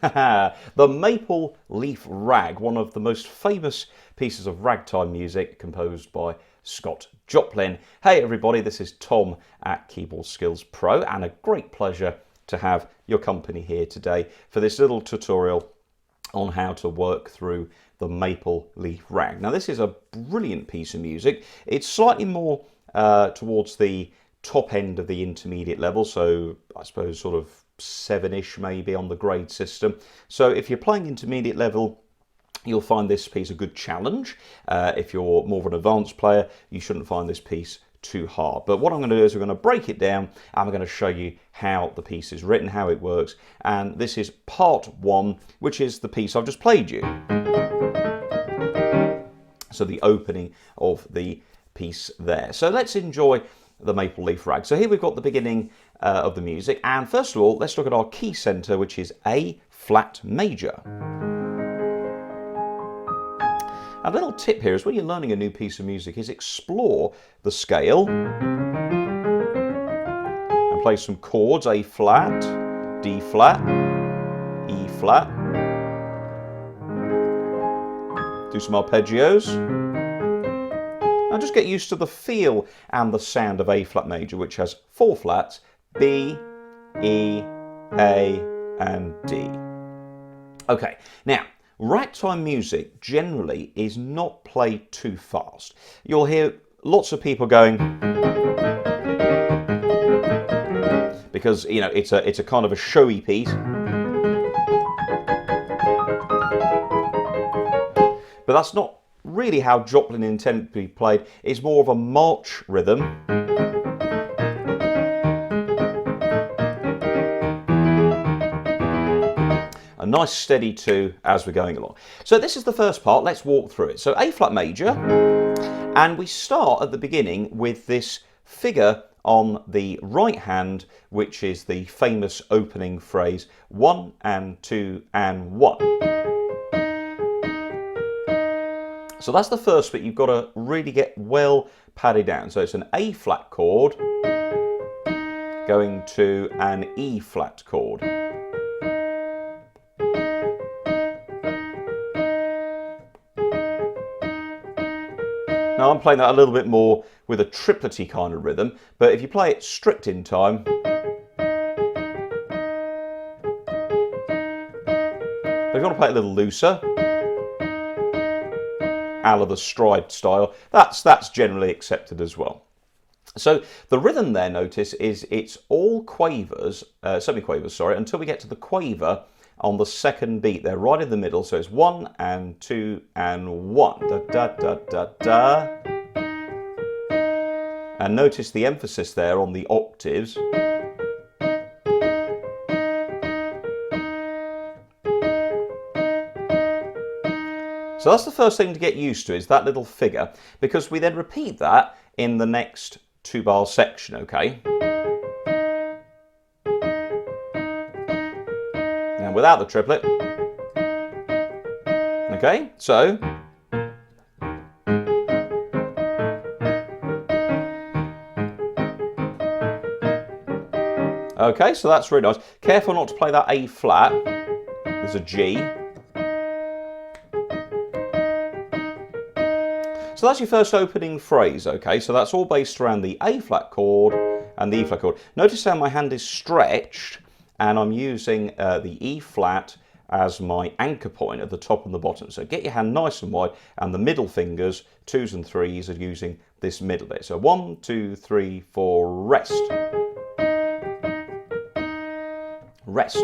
The Maple Leaf Rag, one of the most famous pieces of ragtime music composed by Scott Joplin. Hey everybody, this is Tom at Keyboard Skills Pro, and a great pleasure to have your company here today for this little tutorial on how to work through the Maple Leaf Rag. Now this is a brilliant piece of music. It's slightly more towards the top end of the intermediate level, so I suppose sort of 7-ish maybe on the grade system. So if you're playing intermediate level, you'll find this piece a good challenge. If you're more of an advanced player, you shouldn't find this piece too hard. But what I'm going to do is we're going to break it down and I'm going to show you how the piece is written, how it works. And this is part 1, which is the piece I've just played you. So the opening of the piece there. So let's enjoy the Maple Leaf Rag. So here we've got the beginning of the music, and first of all let's look at our key center, which is A flat major. A little tip here is when you're learning a new piece of music is explore the scale and play some chords: A flat, D flat, E flat. Do some arpeggios. Now just get used to the feel and the sound of A flat major, which has 4 flats: B, E, A and D. Okay, now ragtime music generally is not played too fast. You'll hear lots of people going, because you know it's a kind of a showy piece. But that's not really how Joplin intended to be played. It's more of a march rhythm. A nice steady 2 as we're going along. So this is the first part. Let's walk through it. So A flat major, and we start at the beginning with this figure on the right hand, which is the famous opening phrase 1 and 2 and 1. So that's the first bit. You've got to really get well padded down. So it's an A flat chord going to an E flat chord. Now I'm playing that a little bit more with a triplety kind of rhythm, but if you play it strict in time, but if you want to play it a little looser, a la the stride style, that's generally accepted as well. So the rhythm there, notice, is it's all quavers, semi-quavers, sorry, until we get to the quaver on the second beat. They're right in the middle, so it's 1 and 2 and 1. Da, da, da, da, da. And notice the emphasis there on the octaves. So that's the first thing to get used to, is that little figure, because we then repeat that in the next 2-bar section, okay? And without the triplet. Okay, so. Okay, so that's really nice. Careful not to play that A flat. There's a G. So that's your first opening phrase, okay? So that's all based around the A flat chord and the E flat chord. Notice how my hand is stretched and I'm using the E flat as my anchor point at the top and the bottom. So get your hand nice and wide, and the middle fingers, 2s and 3s, are using this middle bit. So 1, 2, 3, 4, rest. Rest.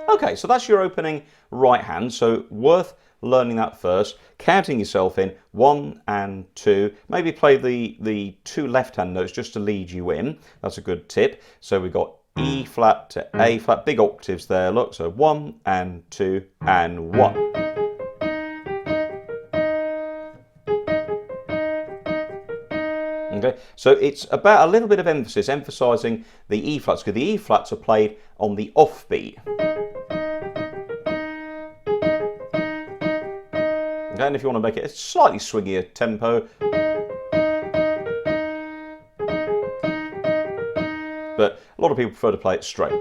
Okay, so that's your opening right hand, so worth learning that first, counting yourself in 1 and 2. Maybe play the 2 left hand notes just to lead you in. That's a good tip. So we've got E flat to A flat, big octaves there, look. So 1 and 2 and 1. Okay, so it's about a little bit of emphasis, emphasising the E flats, because the E flats are played on the offbeat. Okay, and if you want to make it a slightly swingier tempo, but a lot of people prefer to play it straight.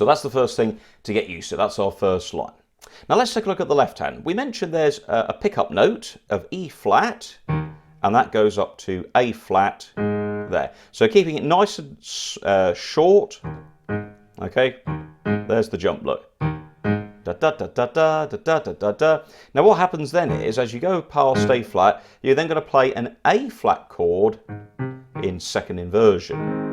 So that's the first thing to get used to. That's our first line. Now let's take a look at the left hand. We mentioned there's a pickup note of E flat, and that goes up to A flat there. So keeping it nice and short, okay, there's the jump look. Da, da, da, da, da, da, da, da, da. Now what happens then is, as you go past A flat, you're then going to play an A flat chord in second inversion.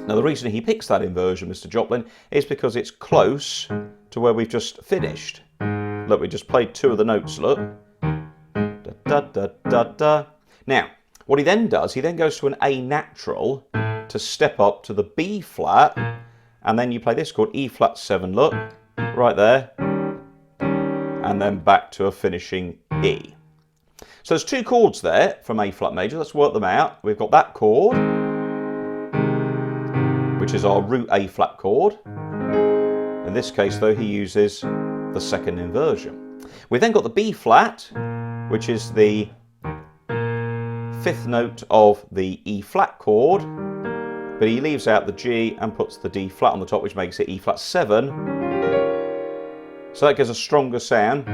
Now the reason he picks that inversion, Mr. Joplin, is because it's close to where we've just finished. Look, we just played two of the notes, look. Da, da, da, da, da. Now, what he then does, he then goes to an A natural to step up to the B flat, and then you play this chord, E flat 7, look, right there, and then back to a finishing E. So there's two chords there from A flat major. Let's work them out. We've got that chord, which is our root A flat chord. In this case, though, he uses the second inversion. We've then got the B flat, which is the fifth note of the E flat chord, but he leaves out the G and puts the D flat on the top, which makes it E flat 7. So that gives a stronger sound.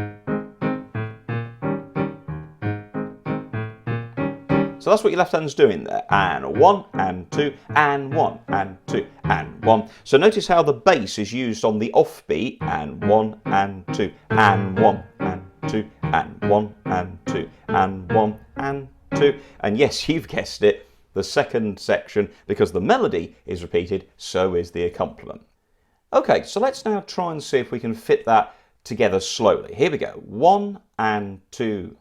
So that's what your left hand's doing there. And 1, and 2, and 1, and 2, and 1. So notice how the bass is used on the offbeat. And 1, and 2, and 1, and 2, and 1, and 2, and 1, and 2. And yes, you've guessed it, the second section, because the melody is repeated, so is the accompaniment. Okay, so let's now try and see if we can fit that together slowly. Here we go. 1 and 2.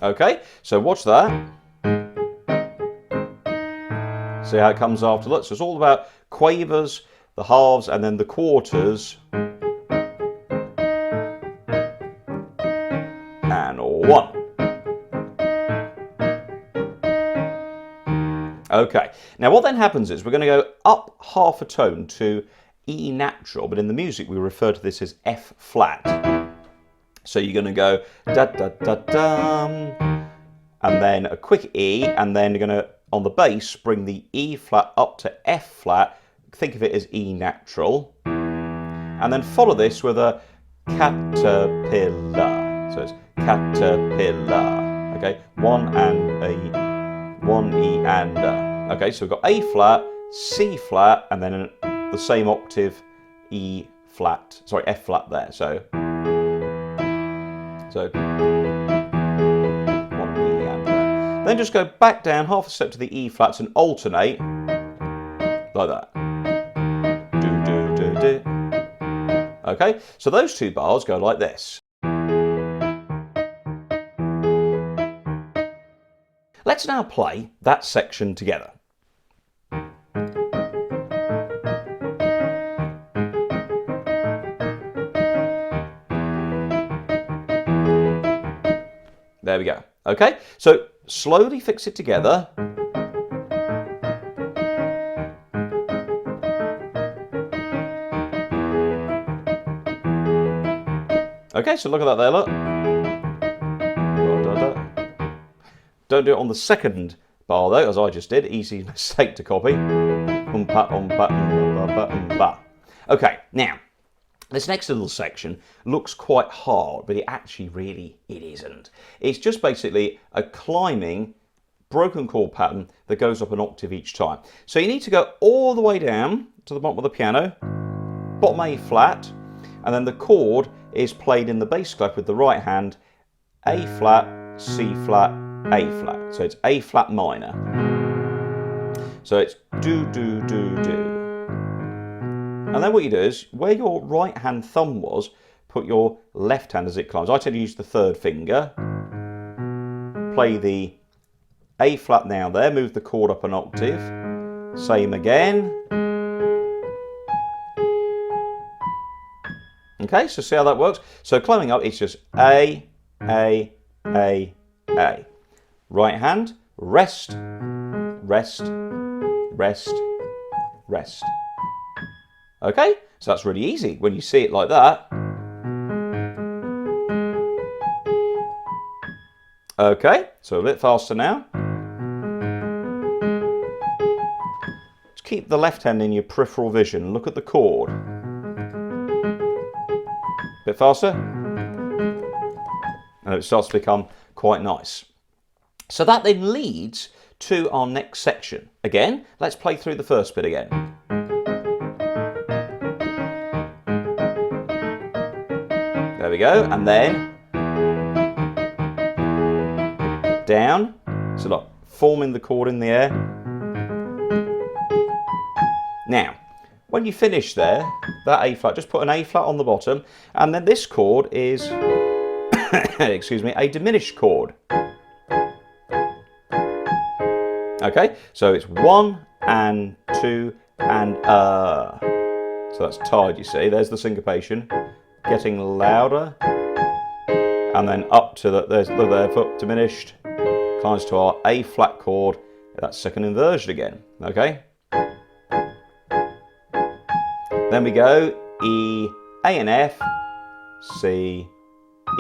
Okay, so watch that. See how it comes after. Look, so it's all about quavers, the halves, and then the quarters. And 1. Okay, now what then happens is we're going to go up half a tone to E natural, but in the music we refer to this as F flat. So you're going to go da da da dum, and then a quick E, and then you're going to, on the bass, bring the E flat up to F flat. Think of it as E natural, and then follow this with a caterpillar. So it's caterpillar. Okay, 1 and a 1 E and a. Okay, so we've got A flat, C flat, and then the same octave E flat. Sorry, F flat there. So 1 E and a. Then just go back down half a step to the E flats and alternate like that. Do do do do. Okay, so those two bars go like this. Let's now play that section together. There we go. Okay, so slowly fix it together. Okay, so look at that there, look. Don't do it on the second bar though, as I just did. Easy mistake to copy. Okay, now, this next little section looks quite hard, but it isn't. It's just basically a climbing broken chord pattern that goes up an octave each time. So you need to go all the way down to the bottom of the piano, bottom A flat, and then the chord is played in the bass clef with the right hand, A flat, C flat, A flat. So it's A flat minor. So it's do, do, do, do. And then what you do is, where your right hand thumb was, put your left hand as it climbs. I tend to use the third finger. Play the A flat now there, move the chord up an octave. Same again. Okay, so see how that works? So climbing up, it's just A, A, A, A. Right hand, rest, rest, rest, rest. Okay, so that's really easy when you see it like that. Okay, so a bit faster now. Just keep the left hand in your peripheral vision. Look at the chord. Bit faster. And it starts to become quite nice. So that then leads to our next section. Again, let's play through the first bit again. There we go, and then down, so like forming the chord in the air. Now, when you finish there, that A flat, just put an A flat on the bottom, and then this chord is, excuse me, a diminished chord. Okay, so it's 1 and 2 and so that's tied, you see, there's the syncopation, getting louder, and then up to there's the foot diminished, climbs to our A flat chord, that's second inversion again, okay? Then we go E, A and F, C,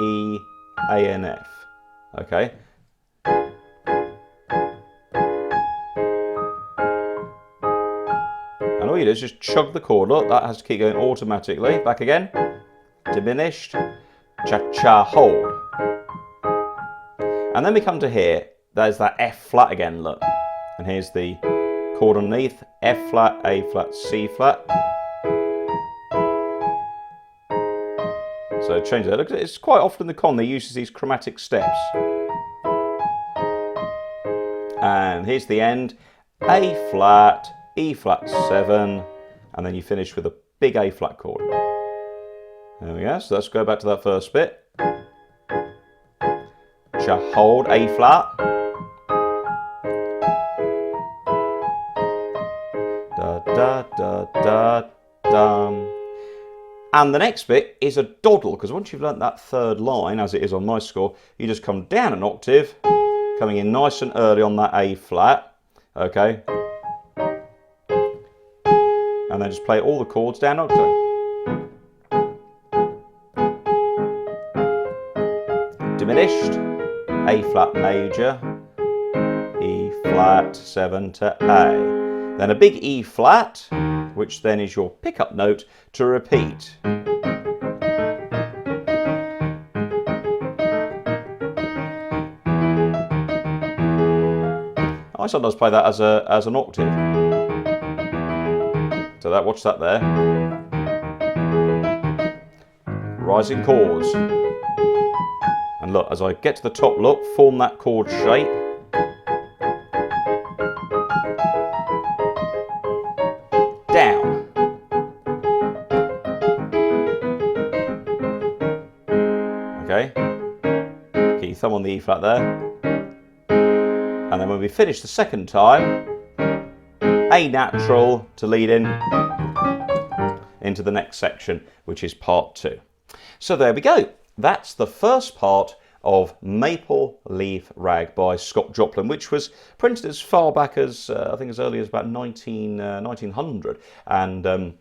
E, A and F, okay? And all you do is just chug the chord. Look, that has to keep going automatically. Back again. Diminished. Cha-cha, hold. And then we come to here. There's that F flat again, look. And here's the chord underneath. F flat, A flat, C flat. So change that. Look, it's quite often the con, they use these chromatic steps. And here's the end. A flat, E flat 7, and then you finish with a big A flat chord. There we go, so let's go back to that first bit. Hold, A flat. Da da da da dum. And the next bit is a doddle, because once you've learnt that third line, as it is on my score, you just come down an octave, coming in nice and early on that A flat, okay? And then just play all the chords down octave. Diminished, A flat major, E flat 7 to A. Then a big E flat, which then is your pickup note to repeat. I sometimes play that as an octave. So that, watch that there. Rising chords. And look, as I get to the top, look, form that chord shape. Down. Okay. Get your thumb on the E flat there. And then when we finish the second time, A natural to lead into the next section, which is part 2. So there we go. That's the first part of Maple Leaf Rag by Scott Joplin, which was printed as far back as, I think as early as about 1900, and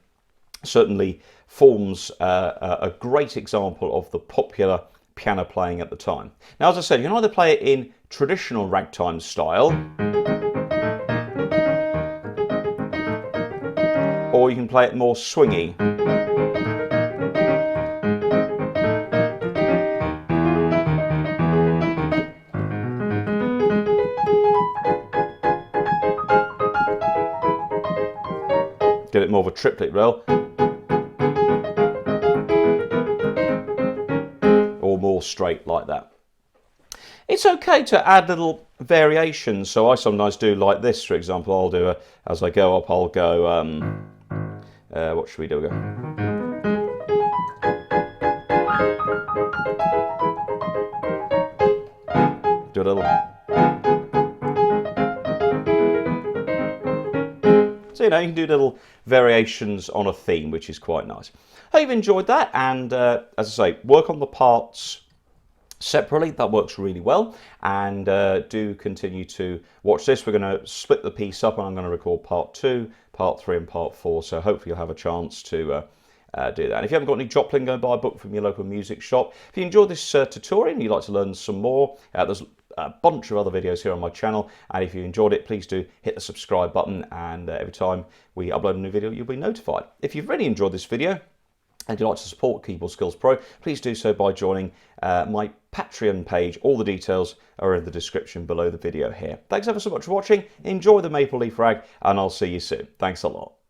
certainly forms a great example of the popular piano playing at the time. Now, as I said, you can either play it in traditional ragtime style, or you can play it more swingy. Get it more of a triplet roll, or more straight like that. It's okay to add little variations, so I sometimes do like this, for example. I'll do as I go up, I'll go, what should we do? Do a little. So, you know, you can do little variations on a theme, which is quite nice. Hope you've enjoyed that, and as I say, work on the parts separately. That works really well, and do continue to watch this. We're going to split the piece up, and I'm going to record part 2, part 3 and part 4, so hopefully you'll have a chance to do that. And if you haven't got any Joplin, go and buy a book from your local music shop. If you enjoyed this tutorial and you'd like to learn some more, there's a bunch of other videos here on my channel, and if you enjoyed it, please do hit the subscribe button, and every time we upload a new video, you'll be notified. If you've really enjoyed this video and you'd like to support Keyboard Skills Pro, please do so by joining my Patreon page. All the details are in the description below the video here. Thanks ever so much for watching. Enjoy the Maple Leaf Rag, and I'll see you soon. Thanks a lot.